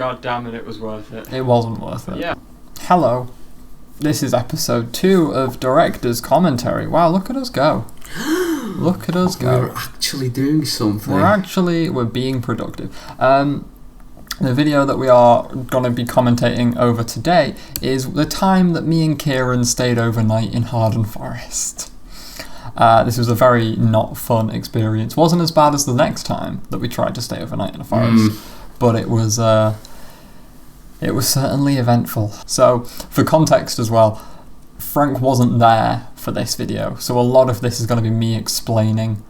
God damn it was worth it. It wasn't worth it. Yeah. Hello. This is episode 2 of Director's Commentary. Wow, look at us go. Look at us go. We're actually doing something. We're being productive. The video that we are going to be commentating over today is the time that me and Kieran stayed overnight in Hawarden Forest. This was a very not fun experience. Wasn't as bad as the next time that we tried to stay overnight in a forest, but it was certainly eventful. So, for context as well, Frank wasn't there for this video, so a lot of this is going to be me explaining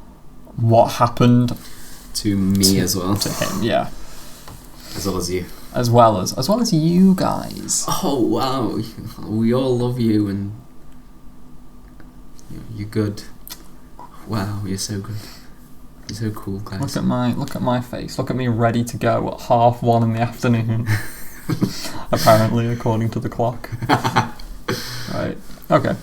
what happened to me as well. To him, yeah. As well as you. As well as you guys. Oh wow, we all love you and you're good. Wow, you're so good. You're so cool, guys. Look at my face. Look at me ready to go at 1:30 in the afternoon. Apparently, according to the clock. Right. Okay.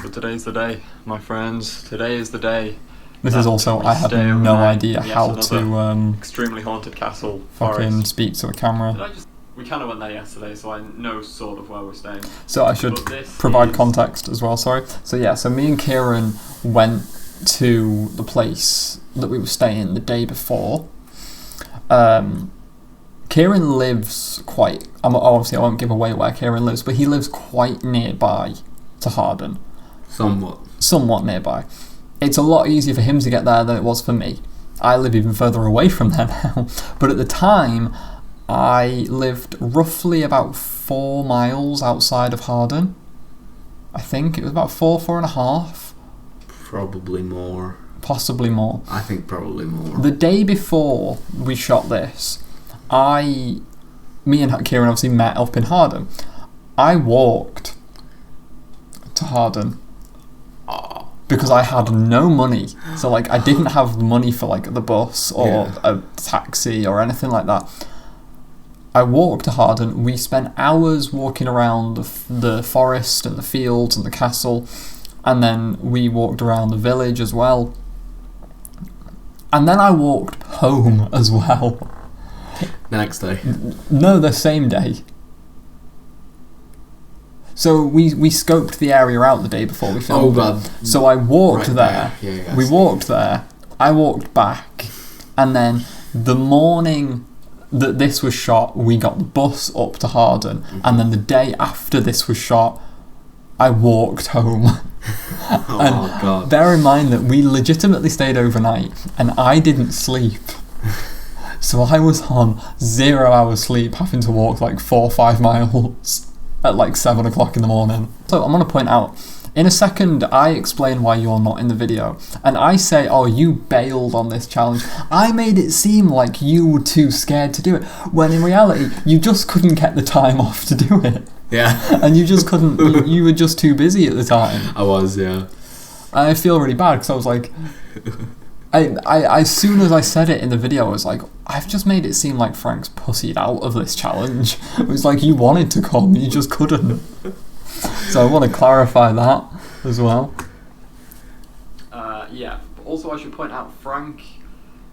But today's the day, my friends. Today is the day. This is also, I have no idea how to extremely haunted castle fucking forest. Speak to a camera. We kind of went there yesterday, so I know sort of where we're staying. So I should provide context as well, sorry. So me and Kieran went to the place that we were staying the day before. Kieran lives obviously I won't give away where Kieran lives, but he lives quite nearby to Hawarden. Somewhat nearby. It's a lot easier for him to get there than it was for me. I live even further away from there now. But at the time, I lived roughly about 4 miles outside of Hawarden. I think it was about 4.5. Probably more. Possibly more. I think probably more. The day before we shot this, me and Kieran obviously met up in Hawarden. I walked to Hawarden because I had no money. So I didn't have money for the bus or a taxi or anything like that. I walked to Hawarden. We spent hours walking around the forest and the fields and the castle, and then we walked around the village as well. And then I walked home as well. The next day? No, the same day. So we scoped the area out the day before we filmed. Oh god. So I walked there. Yeah, we walked there. I walked back, and then the morning that this was shot, we got the bus up to Hawarden, and then the day after this was shot, I walked home. God. Bear in mind that we legitimately stayed overnight, and I didn't sleep. So I was on 0 hours sleep, having to walk 4 or 5 miles at 7 o'clock in the morning. So I'm going to point out, in a second I explain why you're not in the video, and I say, oh, you bailed on this challenge. I made it seem like you were too scared to do it, when in reality you just couldn't get the time off to do it. Yeah. And you just couldn't, you were just too busy at the time. I was, yeah. I feel really bad because I was like, as soon as I said it in the video, I was like, I've just made it seem like Frank's pussied out of this challenge. It was like you wanted to come, you just couldn't. So I want to clarify that as well. Yeah, but also I should point out, Frank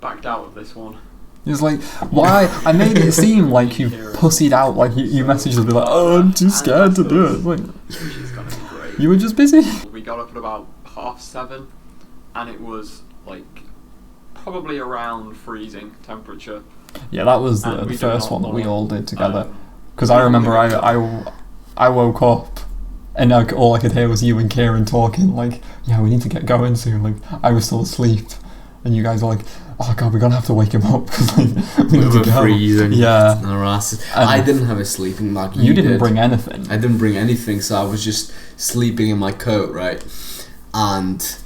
backed out of this one. It's like, why? I made it seem like you pussied out, you messaged us be like, oh, I'm too scared to do it. She's gonna be great. You were just busy. We got up at about 7:30, and it was probably around freezing temperature. Yeah, that was the first one that we all did together. Because I remember I woke up and all I could hear was you and Kieran talking yeah, we need to get going soon. I was still asleep, and you guys were like, oh god, we're gonna have to wake him up because we need to go. Freezing. Yeah. I didn't have a sleeping bag. You didn't bring anything. I didn't bring anything, so I was just sleeping in my coat, right? And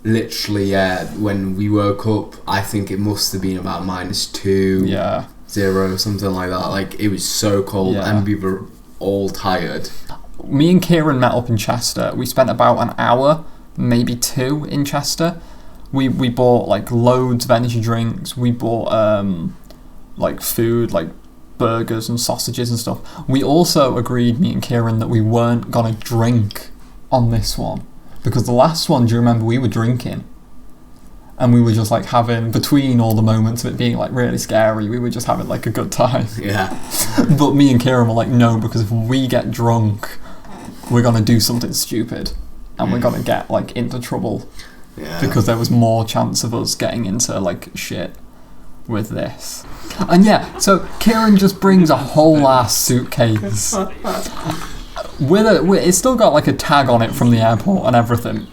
literally, when we woke up, I think it must have been about -2, 0, something like that. It was so cold, and we were all tired. Me and Kieran met up in Chester. We spent about an hour, maybe 2, in Chester. We bought loads of energy drinks. We bought food, burgers and sausages and stuff. We also agreed, me and Kieran, that we weren't gonna drink on this one, because the last one, do you remember, we were drinking, and we were just like having, between all the moments of it being like really scary, we were just having like a good time. Yeah. But me and Kieran were like, no, because if we get drunk, we're gonna do something stupid, and we're gonna get like into trouble. Yeah. Because there was more chance of us getting into like shit with this. And yeah, so Kieran just brings a whole ass suitcase it's still got like a tag on it from the airport and everything.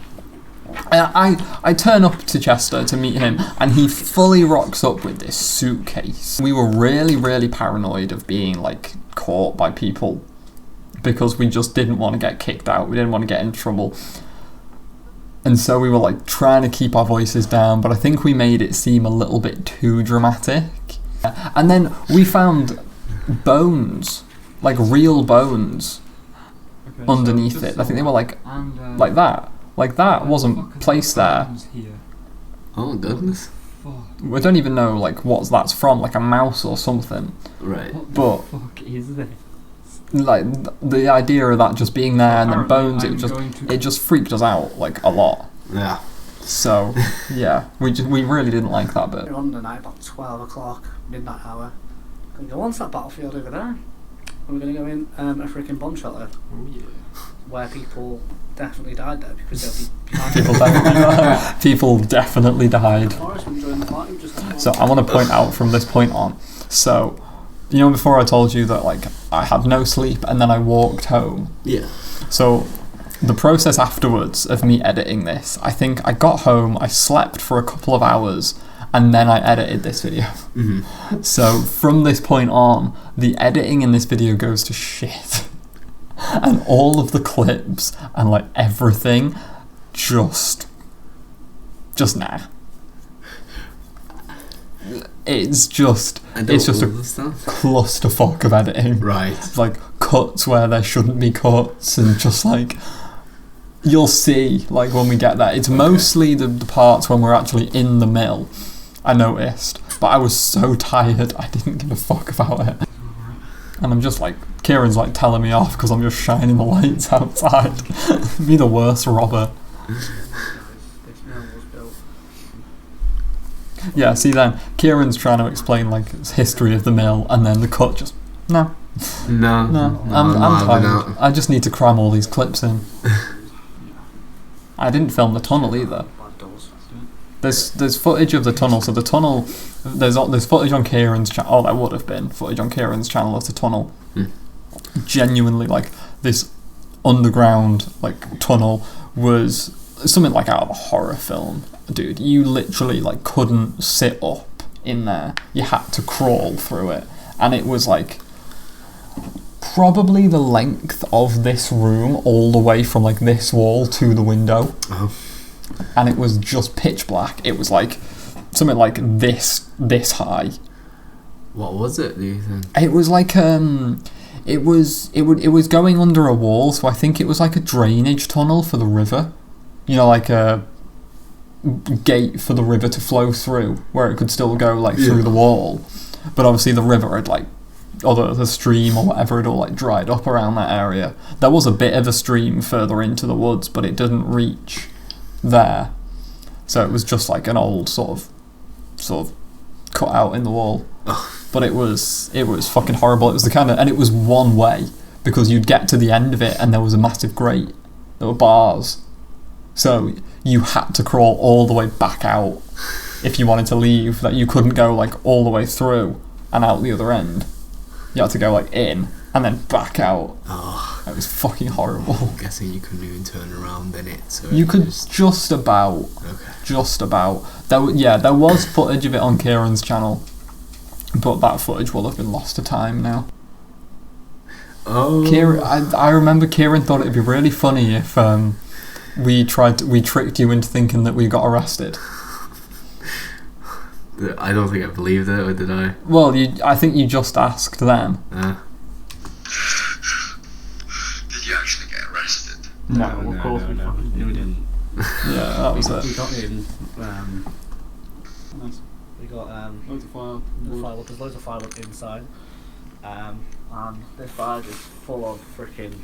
I turn up to Chester to meet him, and he fully rocks up with this suitcase. We were really, really paranoid of being like caught by people, because we just didn't want to get kicked out. We didn't want to get in trouble. And so we were like trying to keep our voices down, but I think we made it seem a little bit too dramatic. And then we found bones, like real bones, underneath it. I think they were like that. Like that wasn't placed there. Oh goodness. We don't even know like what that's from, like a mouse or something. Right. But What the fuck is this? like the idea of that just being there and then bones, it just freaked us out like a lot. Yeah. So yeah, we really didn't like that bit. We're on the night about 12 o'clock, midnight hour. Gonna go on to that battlefield over there. And we're gonna go in a freaking bomb shelter. Oh yeah. Where people definitely died there because they'll be behind People definitely died. the forest when during the party. Just So I want to point out from this point on. So, you know, before I told you that like I had no sleep and then I walked home. Yeah. So the process afterwards of me editing this, I think I got home, I slept for a couple of hours, and then I edited this video. Mm-hmm. So from this point on, the editing in this video goes to shit. And all of the clips and like everything just nah. It's just a clusterfuck of editing. Right. Like cuts where there shouldn't be cuts, and just like you'll see like when we get there. It's mostly the parts when we're actually in the mill, I noticed. But I was so tired I didn't give a fuck about it. And I'm just like, Kieran's like telling me off because I'm just shining the lights outside. Me the worst robber. this mill was built. Yeah, see then, Kieran's trying to explain like his history of the mill, and then the cut just, no, I'm tired. I just need to cram all these clips in. I didn't film the tunnel either. Bad doors. There's footage of the tunnel, so the tunnel, there's footage on Kieran's channel. Oh, there would have been footage on Kieran's channel of the tunnel. Genuinely, like this underground like tunnel was something like out of a horror film, dude. You literally like couldn't sit up in there. You had to crawl through it, and it was like probably the length of this room all the way from like this wall to the window. Oh. And it was just pitch black. It was like something like this high. What was it, do you think? It was like it was going under a wall, so I think it was like a drainage tunnel for the river. You know, like a gate for the river to flow through, where it could still go like through the wall. But obviously the river had like, or the stream or whatever had all like dried up around that area. There was a bit of a stream further into the woods, but it didn't reach there. So it was just like an old sort of cut out in the wall. But it was fucking horrible. It was the kind of, and it was one way, because you'd get to the end of it and there was a massive grate. There were bars. So you had to crawl all the way back out if you wanted to leave. That you couldn't go like all the way through and out the other end. You had to go like in and then back out. Oh. It was fucking horrible. I'm guessing you couldn't even turn around in it. So you could just about. Okay. Just about. There was footage of it on Kieran's channel, but that footage will have been lost to time now. Oh. Kieran, I remember Kieran thought it'd be really funny if we tricked you into thinking that we got arrested. I don't think I believed it, or did I? Well, I think you just asked then. Did you actually get arrested? No, of course we didn't. Yeah, that was it. We got in. We got Loads of fire. there's loads of firewood inside, and this fire is full of freaking.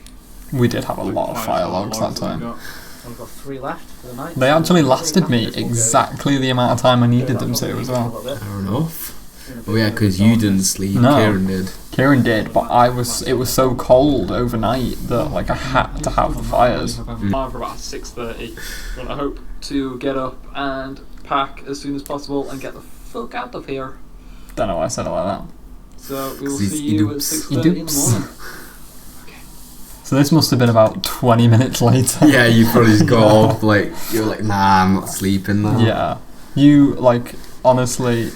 We did have a lot of fire logs that time. I've got 3 left for the night. They actually lasted me exactly the amount of time I needed them to as well. Fair enough. Oh yeah, because you didn't sleep. No. Kieran did. Kieran did, but it was so cold overnight that like I had to have the fires. For about 6:30, and I hope to get up and pack as soon as possible and get the fuck out of here. Don't know why I said it like that. So we will 'Cause see he you at doops. 6:30 in the morning. So this must have been about 20 minutes later. Yeah, you probably just got up like you're like, nah, I'm not sleeping now. Yeah. You, like, honestly,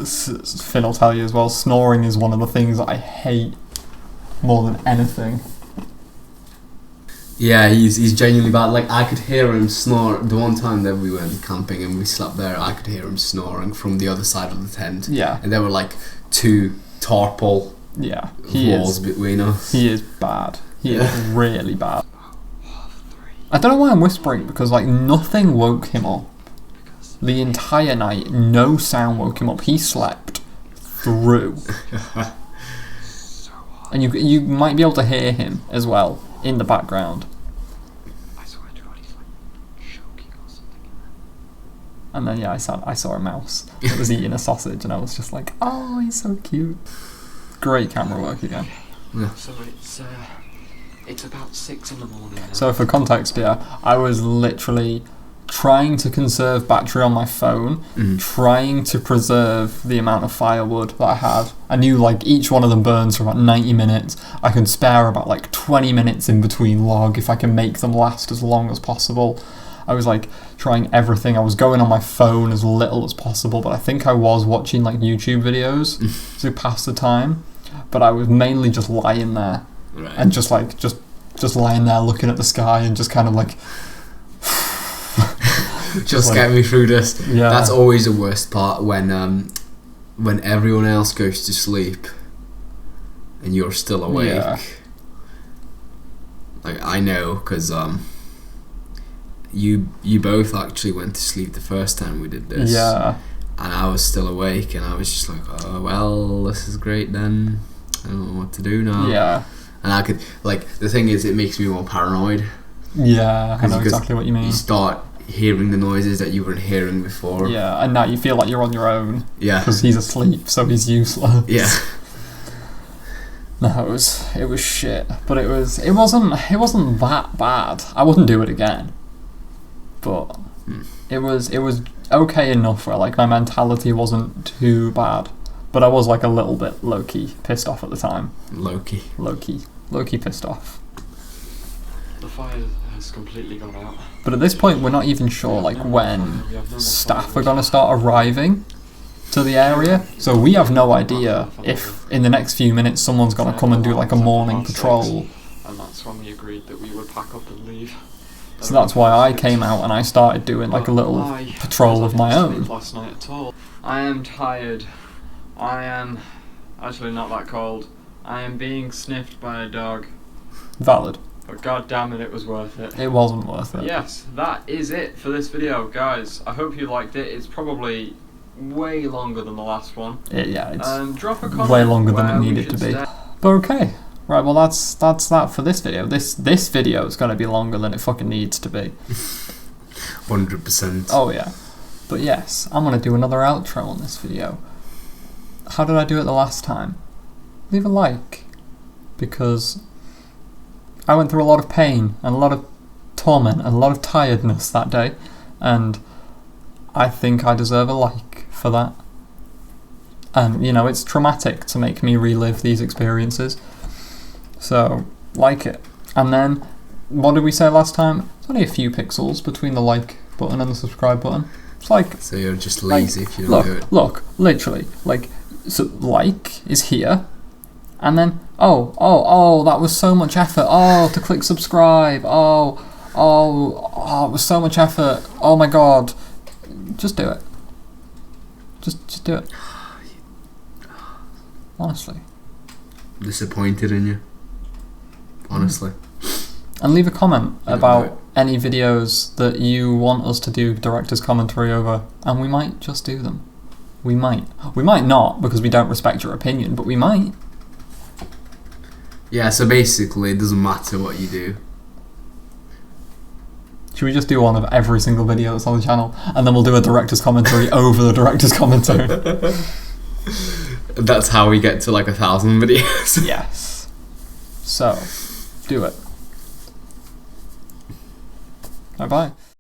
Finn will tell you as well, snoring is one of the things that I hate more than anything. Yeah, he's genuinely bad. Like, I could hear him snore. The one time that we went camping and we slept there, I could hear him snoring from the other side of the tent. Yeah. And there were like 2 tarpaul Yeah. walls between us. He is bad. He Yeah. is really bad. I don't know why I'm whispering, because like nothing woke him up. The entire night, no sound woke him up. He slept through. And you might be able to hear him as well in the background. I swear to God, he's like choking or something. And then yeah, I saw a mouse that was eating a sausage, and I was just like, oh, he's so cute. Great camera work again. So it's about 6 in the morning now. So for context, yeah, I was literally trying to conserve battery on my phone, trying to preserve the amount of firewood that I had. I knew like each one of them burns for about 90 minutes. I can spare about like 20 minutes in between log if I can make them last as long as possible. I was like trying everything. I was going on my phone as little as possible, but I think I was watching like YouTube videos to pass the time. But I was mainly just lying there, Right. and just lying there looking at the sky and just kind of like Just like- get me through this. Yeah. That's always the worst part when everyone else goes to sleep and you're still awake. Yeah. Like I know, because you both actually went to sleep the first time we did this. Yeah. And I was still awake, and I was just like, oh well, this is great then. I don't know what to do now. Yeah. And I could, like, the thing is, it makes me more paranoid. Yeah, I know Because exactly what you mean. You start hearing the noises that you weren't hearing before. Yeah, and now you feel like you're on your own Yeah. because he's asleep, so he's useless. Yeah. No, it was shit, but it wasn't that bad. I wouldn't do it again, but it was okay enough where like my mentality wasn't too bad, but I was like a little bit low key pissed off at the time. Low key pissed off. The fire has completely gone out. But at this point, we're not even sure like when staff are gonna start arriving to the area, so we have no idea if in the next few minutes someone's gonna come and do like a morning patrol. And that's when we agreed that we would pack up and leave. So that's why I came out and I started doing like a little patrol of my own. Last night at all. I am tired. I am actually not that cold. I am being sniffed by a dog. Valid. But god damn it, it was worth it. It wasn't worth it. Yes, that is it for this video, guys. I hope you liked it. It's probably way longer than the last one. It's drop a comment way longer than where it we needed to should be. stay. But okay. Right, well that's that for this video. This video is gonna be longer than it fucking needs to be. 100%. Oh yeah. But yes, I'm gonna do another outro on this video. How did I do it the last time? Leave a like. Because I went through a lot of pain and a lot of torment and a lot of tiredness that day, and I think I deserve a like for that. And you know, it's traumatic to make me relive these experiences. So, like it. And then, what did we say last time? It's only a few pixels between the like button and the subscribe button. It's like... So you're just lazy if you don't do it. Look, literally. Like, so like is here. And then, oh, that was so much effort. Oh, to click subscribe. Oh, it was so much effort. Oh my god. Just do it. Just do it. Honestly. Disappointed in you. Honestly. And leave a comment You don't do it. about any videos that you want us to do director's commentary over, and we might just do them. We might not, because we don't respect your opinion, but we might. Yeah, so basically it doesn't matter what you do. Should we just do one of every single video that's on the channel, and then we'll do a director's commentary over the director's commentary? That's how we get to like 1,000 videos. Yes. So, do it. Bye bye.